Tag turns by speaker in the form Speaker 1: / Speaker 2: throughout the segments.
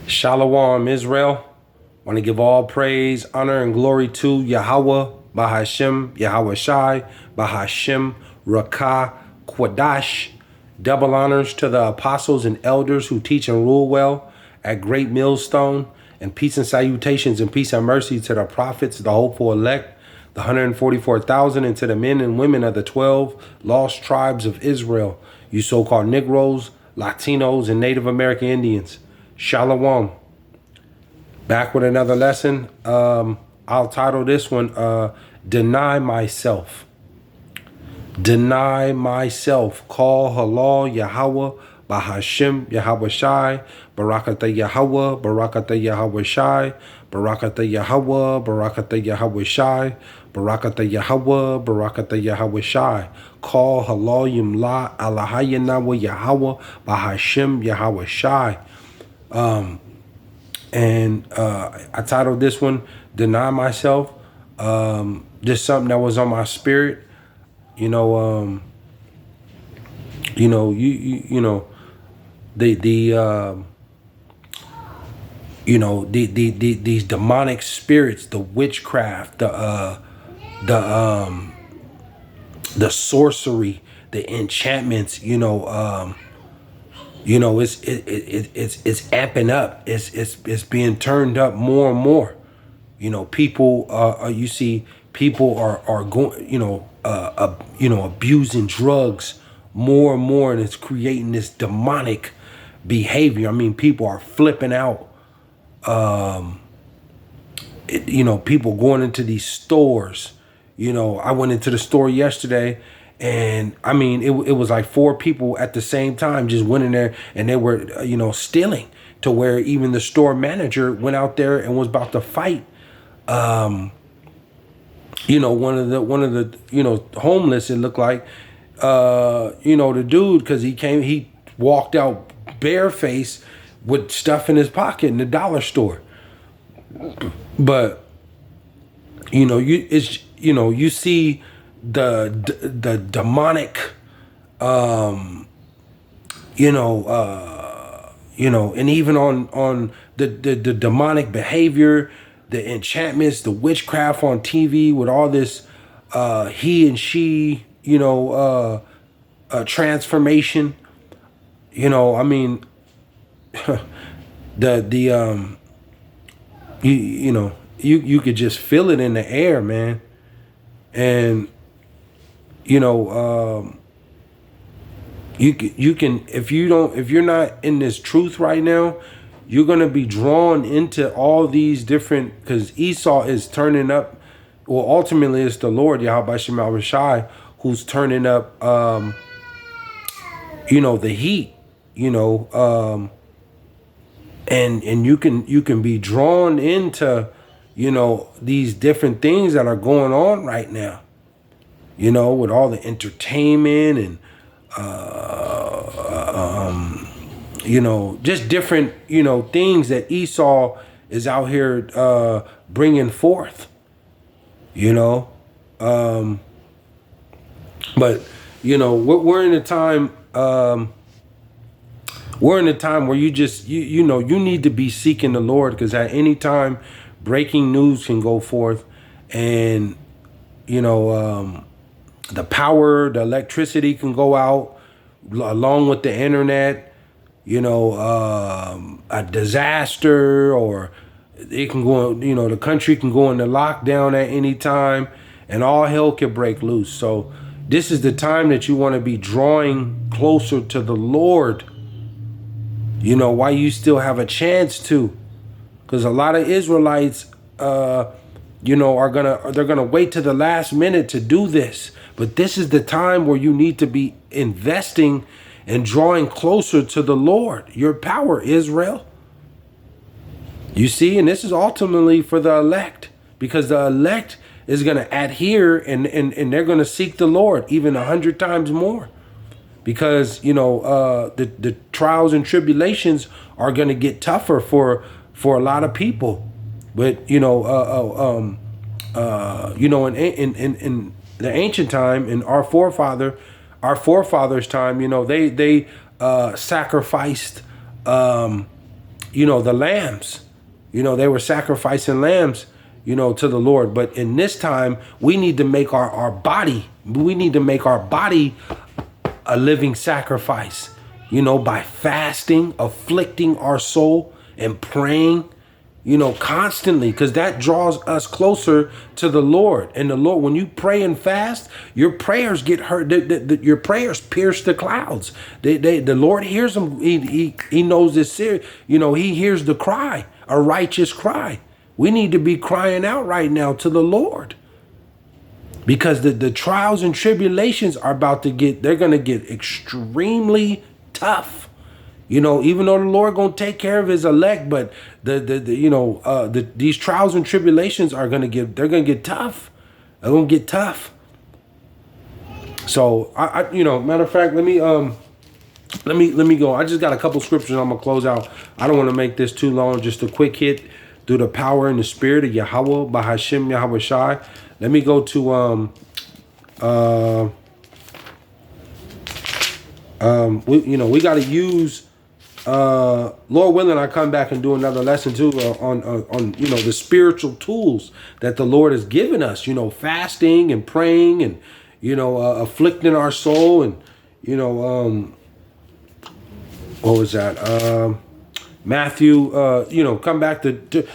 Speaker 1: Shalom, Israel. Want to give all praise, honor, and glory to Yahawah, BASHAM, YAHAWAHSHI, BASHAM, Rakah, Quadash. Double honors to the apostles and elders who teach and rule well at Great Millstone, and peace and salutations and peace and mercy to the prophets, the hopeful elect, the 144,000, and to the men and women of the 12 lost tribes of Israel, you so-called Negroes, Latinos, and Native American Indians. Shalom. Back with another lesson. I'll title this one, Deny Myself. Deny myself. Call halal Yahawah, BASHAM, YAHAWAHSHI, Barakatah Yahawah, Barakatah YAHAWAHSHI, Barakatah Yahawah, Barakatah YAHAWAHSHI, Barakatah Yahawah, Barakatah YAHAWAHSHI. Call halal Yimla, Alahayanawa Yahawah, BASHAM, YAHAWAHSHI. I titled this one, Deny Myself. Just something that was on my spirit. You know, these demonic spirits, the witchcraft, the sorcery, the enchantments, it's amping up. It's being turned up more and more. People you see people are going, abusing drugs more and more, and it's creating this demonic behavior. I mean, people are flipping out. People going into these stores. I went into the store yesterday, and I mean, it was like 4 people at the same time just went in there, and they were, stealing, to where even the store manager went out there and was about to fight. One of the homeless, it looked like, the dude, because he walked out barefaced with stuff in his pocket in the dollar store. But you see the demonic, and even on the demonic behavior, the enchantments, the witchcraft on TV with all this he and she, transformation. I mean, you could just feel it in the air, man. And you can, if you're not in this truth right now, you're gonna be drawn into all these different, because Esau is turning up. Well, ultimately it's the Lord YAHAWAHSHI who's turning up the heat, and you can be drawn into these different things that are going on right now, with all the entertainment and just different things that Esau is out here bringing forth, but we're in a time where you need to be seeking the Lord, because at any time breaking news can go forth, and the power, the electricity can go out along with the internet. A disaster, or it can go, the country can go into lockdown at any time, and all hell can break loose. So this is the time that you want to be drawing closer to the Lord, while you still have a chance to, because a lot of Israelites, they're gonna wait to the last minute to do this. But this is the time where you need to be investing and drawing closer to the Lord, your power, Israel. You see, and this is ultimately for the elect, because the elect is going to adhere, and they're going to seek the Lord even 100 times more, because the trials and tribulations are going to get tougher for a lot of people. But in the ancient time, in our forefathers' time, they sacrificed the lambs. They were sacrificing lambs, to the Lord. But in this time, we need to make our body, a living sacrifice, by fasting, afflicting our soul, and praying, constantly, because that draws us closer to the Lord. And the Lord, when you pray and fast, your prayers get heard. Your prayers pierce the clouds. The Lord hears them. He knows this serious. He hears the cry, a righteous cry. We need to be crying out right now to the Lord, because the trials and tribulations are they're going to get extremely tough. Even though the Lord gonna take care of His elect, but these trials and tribulations they're gonna get tough. They're gonna get tough. So matter of fact, let me go. I just got a couple scriptures I'm gonna close out. I don't want to make this too long. Just a quick hit through the power and the spirit of Yahawah, BASHAM, YAHAWAHSHI. Let me go to we got to use. Lord willing, I come back and do another lesson too on the spiritual tools that the Lord has given us. Fasting and praying and afflicting our soul, and what was that? Matthew. Come back to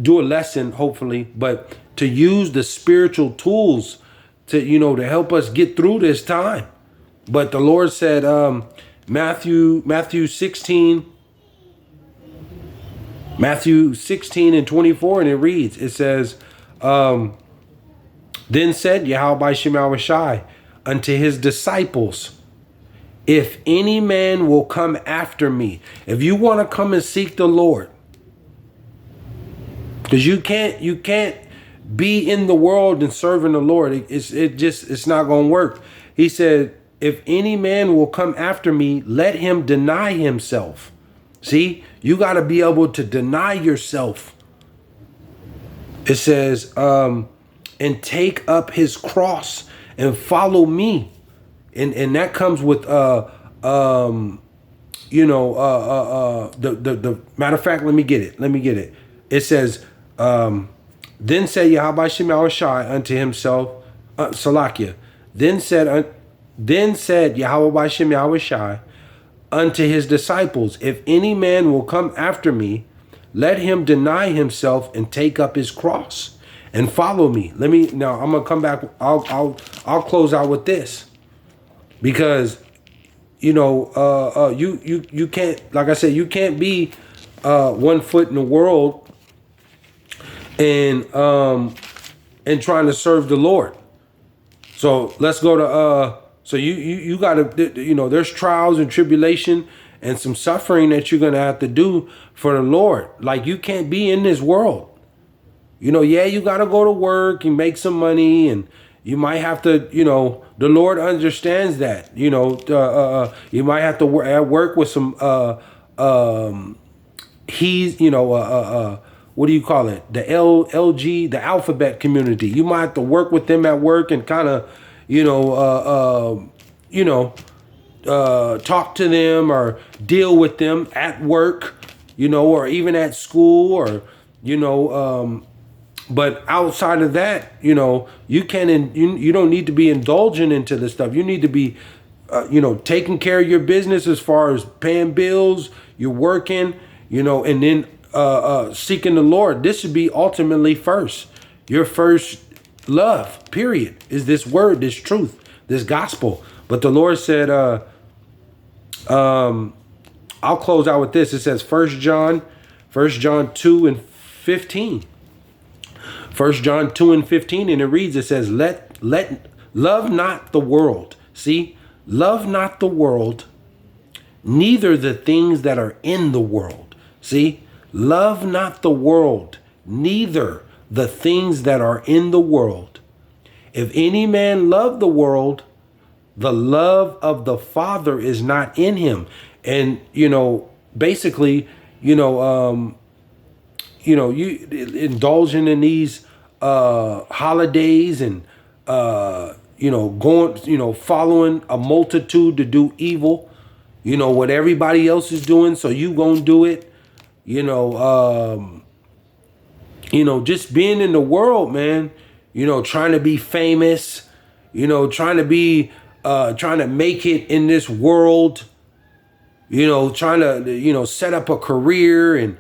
Speaker 1: do a lesson, hopefully, but to use the spiritual tools to to help us get through this time. But the Lord said, Matthew 16 and 24, and it reads, it says, then said YAHAWAHSHI unto his disciples, if any man will come after me. If you want to come and seek the Lord, because you can't be in the world and serving the Lord. It's not going to work. He said, if any man will come after me, let him deny himself. See, you got to be able to deny yourself. It says, and take up his cross and follow me. And that comes with, the matter of fact, let me get it. It says, then said YAHAWAHSHI unto himself, Salakia. Then said YAHAWAHSHI unto his disciples, if any man will come after me, let him deny himself and take up his cross and follow me. Now I'm gonna come back. I'll close out with this, because you can't, like I said, you can't be 1 foot in the world and trying to serve the Lord. So let's go to so you gotta, there's trials and tribulation and some suffering that you're gonna have to do for the Lord. Like, you can't be in this world. Yeah, you gotta go to work and make some money, and you might have to, the Lord understands that. You might have to work with some what do you call it? The LG, the alphabet community. You might have to work with them at work and kind of, talk to them or deal with them at work, or even at school, or, but outside of that, you don't need to be indulging into this stuff. You need to be, taking care of your business as far as paying bills, you're working, and then seeking the Lord. This should be ultimately first. Your first love, period, is this word, this truth, this gospel. But the Lord said, I'll close out with this. It says 1 John 2 and 15. 1 John 2 and 15, and it reads, it says, love not the world. See, love not the world, neither the things that are in the world. See, love not the world, neither the things that are in the world. If any man love the world, the love of the Father is not in him. And, basically, you indulging in these holidays and, going, following a multitude to do evil, what everybody else is doing, so you gonna do it. you know, just being in the world, man, trying to be famous, trying to be, trying to make it in this world, trying to, set up a career. And,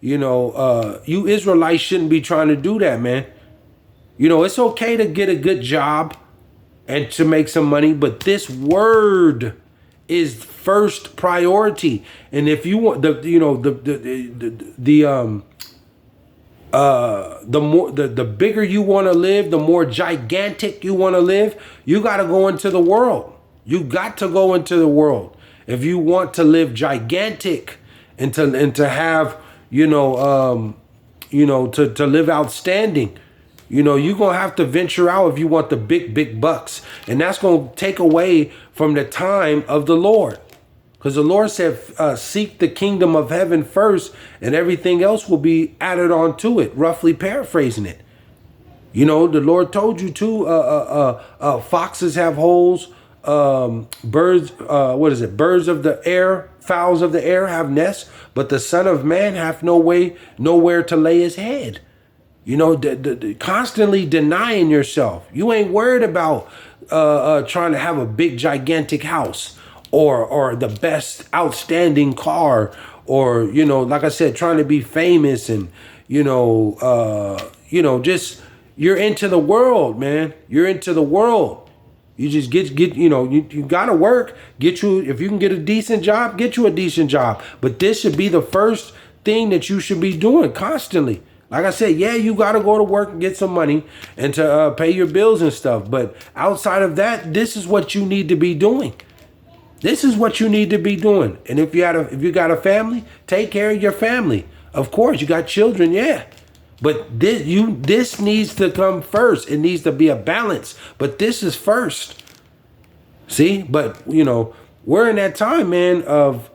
Speaker 1: you Israelites shouldn't be trying to do that, man. It's okay to get a good job and to make some money, but this word is first priority. And if you want the bigger you want to live, the more gigantic you want to live, you got to go into the world. You got to go into the world if you want to live gigantic and to have, to live outstanding. You're going to have to venture out if you want the big bucks. And that's going to take away from the time of the Lord. Because the Lord said, seek the kingdom of heaven first, and everything else will be added on to it, roughly paraphrasing it. The Lord told you too, foxes have holes, birds, birds of the air, fowls of the air have nests, but the Son of Man hath nowhere to lay his head. Constantly denying yourself. You ain't worried about trying to have a big gigantic house or the best outstanding car, or like I said, trying to be famous. And just, you're into the world, man. You're into the world. You just get you gotta work. If you can get a decent job, get you a decent job. But this should be the first thing that you should be doing constantly. Like I said, yeah, you got to go to work and get some money and to pay your bills and stuff. But outside of that, this is what you need to be doing. This is what you need to be doing. And if you got a family, take care of your family. Of course, you got children, yeah. But this needs to come first. It needs to be a balance. But this is first. See? But, we're in that time, man, of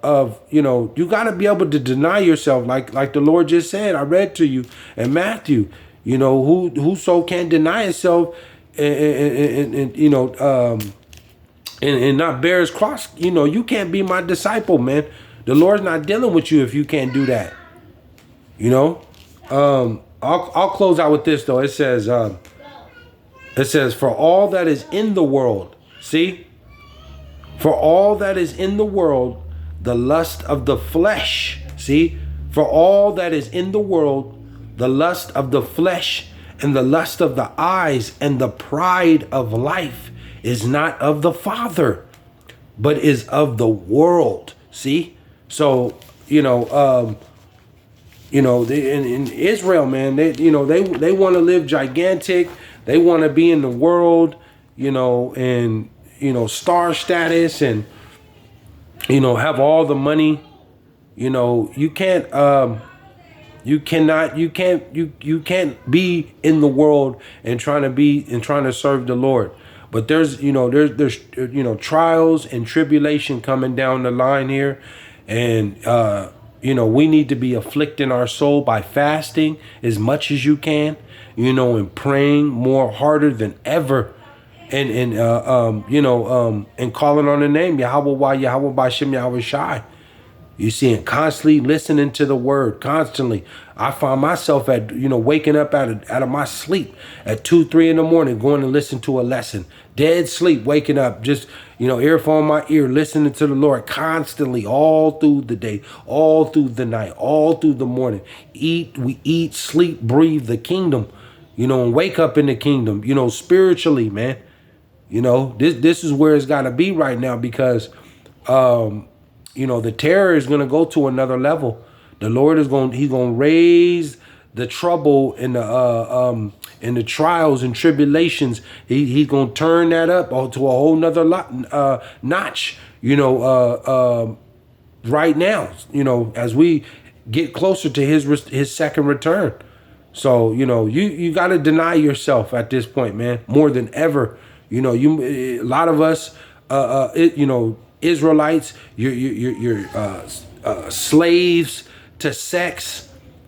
Speaker 1: you got to be able to deny yourself, like the Lord just said. I read to you in Matthew, whoso can deny himself and not bear his cross, you can't be my disciple, man. The Lord's not dealing with you if you can't do that. I'll close out with this though. It says, for all that is in the world, see? For all that is in the world, the lust of the flesh. See? For all that is in the world, the lust of the flesh and the lust of the eyes and the pride of life is not of the Father, but is of the world. See? So, in Israel, man, they want to live gigantic. They want to be in the world, and star status and, have all the money. You can't be in the world and trying to serve the Lord. But there's trials and tribulation coming down the line here. And, we need to be afflicting our soul by fasting as much as you can, and praying more harder than ever. And calling on the name YAHAWAH, YAHAWAH, BASHAM, YAHAWAHSHI. You see, and constantly listening to the word, constantly. I find myself waking up out of my sleep at 2, 3 in the morning, going to listen to a lesson. Dead sleep, waking up, just, earphone in my ear, listening to the Lord constantly, all through the day, all through the night, all through the morning. We eat, sleep, breathe the kingdom, and wake up in the kingdom, spiritually, man. This is where it's got to be right now, because, the terror is going to go to another level. The Lord he's going to raise the trouble and the trials and tribulations. He's going to turn that up to a whole nother notch, right now, as we get closer to his second return. So, you got to deny yourself at this point, man, more than ever. A lot of us, Israelites, you're slaves to sex.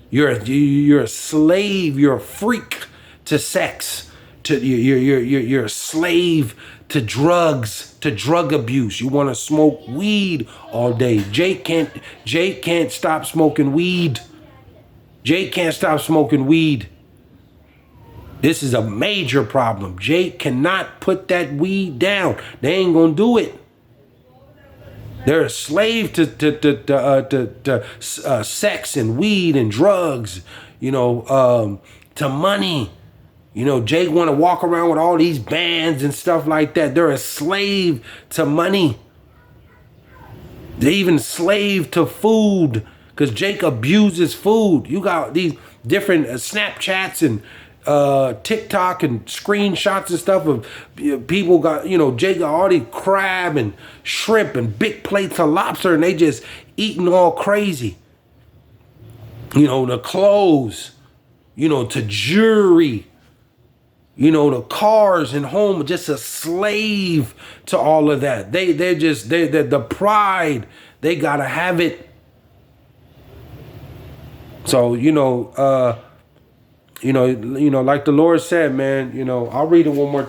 Speaker 1: You're a slave. You're a freak to sex. You're a slave to drugs, to drug abuse. You want to smoke weed all day. Jake can't stop smoking weed. Jake can't stop smoking weed. This is a major problem. Jake cannot put that weed down. They ain't gonna do it. They're a slave to sex and weed and drugs, to money. Jake want to walk around with all these bands and stuff like that. They're a slave to money. They even slave to food because Jake abuses food. You got these different Snapchats and TikTok and screenshots and stuff of people got, Jake got all these crab and shrimp and big plates of lobster and they just eating all crazy. The clothes, to jewelry, the cars and home, just a slave to all of that. They're the pride, they gotta have it. So, like the Lord said, man, I'll read it one more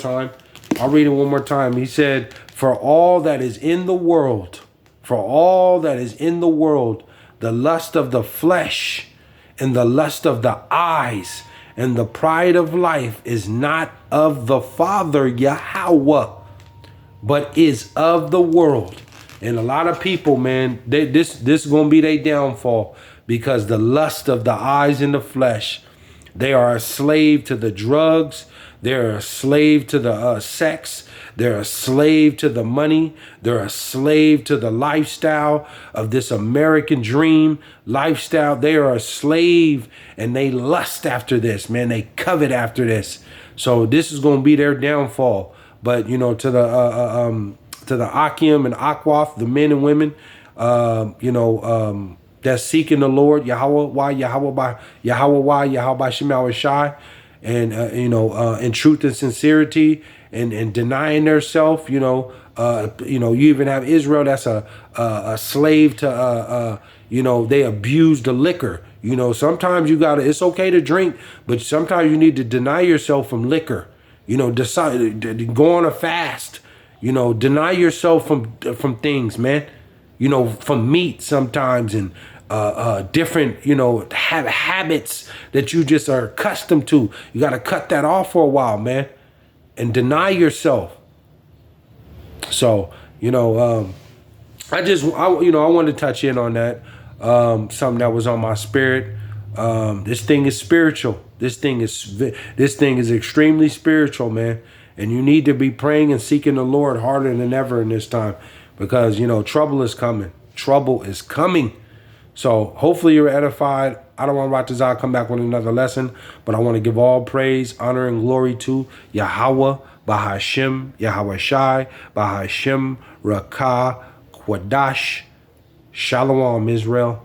Speaker 1: time. He said, for all that is in the world, the lust of the flesh and the lust of the eyes and the pride of life is not of the Father, Yahawah, but is of the world. And a lot of people, man, this is going to be their downfall because the lust of the eyes and the flesh, they are a slave to the drugs. They're a slave to the sex. They're a slave to the money. They're a slave to the lifestyle of this American dream lifestyle. They are a slave and they lust after this, man. They covet after this. So this is going to be their downfall. But, to the Akim and Akwath, the men and women, that's seeking the Lord, YAHAWAH, YAHAWAH, YAHAWAHSHI, and in truth and sincerity, and denying their self. You even have Israel that's a slave to they abuse the liquor. Sometimes it's okay to drink, but sometimes you need to deny yourself from liquor. Decide go on a fast. Deny yourself from things, man. From meat sometimes, and different, habits that you just are accustomed to. You got to cut that off for a while, man, and deny yourself. So, I wanted to touch in on that. Something that was on my spirit. This thing is spiritual. This thing is extremely spiritual, man. And you need to be praying and seeking the Lord harder than ever in this time, because trouble is coming. Trouble is coming. So hopefully you're edified. I don't want Ratazah come back with another lesson, but I want to give all praise, honor, and glory to Yahawah, BASHAM, YAHAWAHSHI, BASHAM, Rakah, Quadash. Shalom, Israel.